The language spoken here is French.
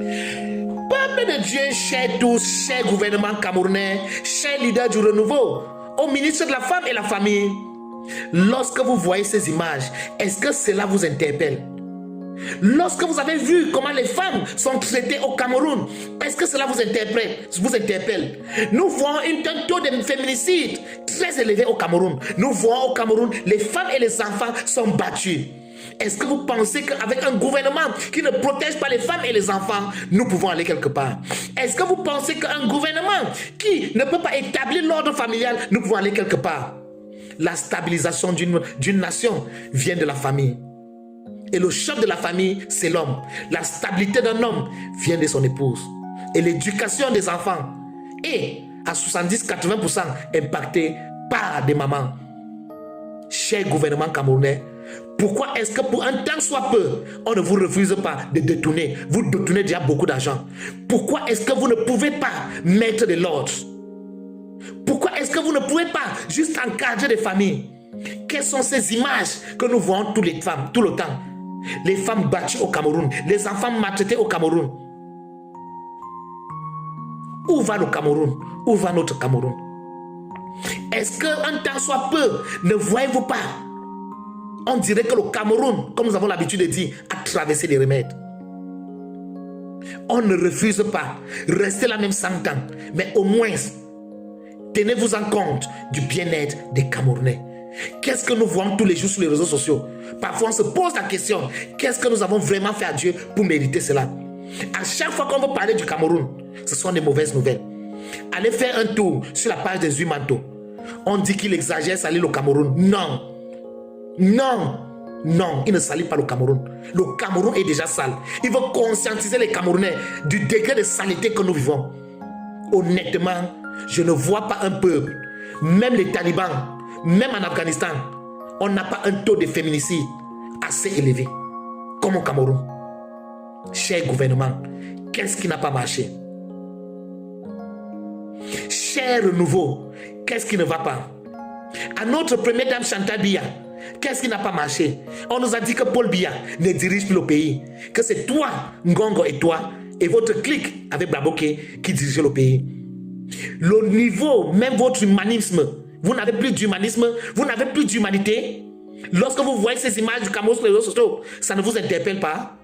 Peuple de Dieu, chers tous, chers gouvernement camerounais, chers leaders du renouveau, au ministre de la Femme et la Famille, lorsque vous voyez ces images, est-ce que cela vous interpelle? Lorsque vous avez vu comment les femmes sont traitées au Cameroun, est-ce que cela vous interpelle? Nous voyons un taux de féminicide très élevé au Cameroun. Nous voyons au Cameroun, les femmes et les enfants sont battus. Est-ce que vous pensez qu'avec un gouvernement qui ne protège pas les femmes et les enfants, nous pouvons aller quelque part? Est-ce que vous pensez qu'un gouvernement qui ne peut pas établir l'ordre familial, nous pouvons aller quelque part? La stabilisation d'une nation vient de la famille. Et le chef de la famille, c'est l'homme. La stabilité d'un homme vient de son épouse. Et l'éducation des enfants est à 70-80% impactée par des mamans. Cher gouvernement camerounais, pourquoi est-ce que pour un temps soit peu, on ne vous refuse pas de détourner? Vous détournez déjà beaucoup d'argent. Pourquoi est-ce que vous ne pouvez pas mettre de l'ordre? Pourquoi est-ce que vous ne pouvez pas juste encadrer des familles? Quelles sont ces images que nous voyons toutes les femmes, tout le temps? Les femmes battues au Cameroun, les enfants maltraités au Cameroun. Où va le Cameroun? Où va notre Cameroun? Est-ce qu'un temps soit peu, ne voyez-vous pas? On dirait que le Cameroun, comme nous avons l'habitude de dire, a traversé les remèdes. On ne refuse pas. Restez là même 100 ans. Mais au moins, tenez-vous en compte du bien-être des Camerounais. Qu'est-ce que nous voyons tous les jours sur les réseaux sociaux? Parfois, on se pose la question, qu'est-ce que nous avons vraiment fait à Dieu pour mériter cela? À chaque fois qu'on veut parler du Cameroun, ce sont des mauvaises nouvelles. Allez faire un tour sur la page des Humanto. On dit qu'il exagère salir le Cameroun. Non. Non. Non, il ne salit pas le Cameroun. Le Cameroun est déjà sale. Il veut conscientiser les Camerounais du degré de saleté que nous vivons. Honnêtement, je ne vois pas un peuple, même les talibans, même en Afghanistan, on n'a pas un taux de féminicide assez élevé comme au Cameroun. Cher gouvernement, qu'est-ce qui n'a pas marché? Cher renouveau, qu'est-ce qui ne va pas? À notre première dame Chantal Biya, qu'est-ce qui n'a pas marché? On nous a dit que Paul Biya ne dirige plus le pays, que c'est toi, Ngongo et toi, et votre clique avec Blaboké qui dirigez le pays. Le niveau, même votre humanisme, vous n'avez plus d'humanisme, vous n'avez plus d'humanité. Lorsque vous voyez ces images du Cameroun sur les réseaux sociaux, ça ne vous interpelle pas?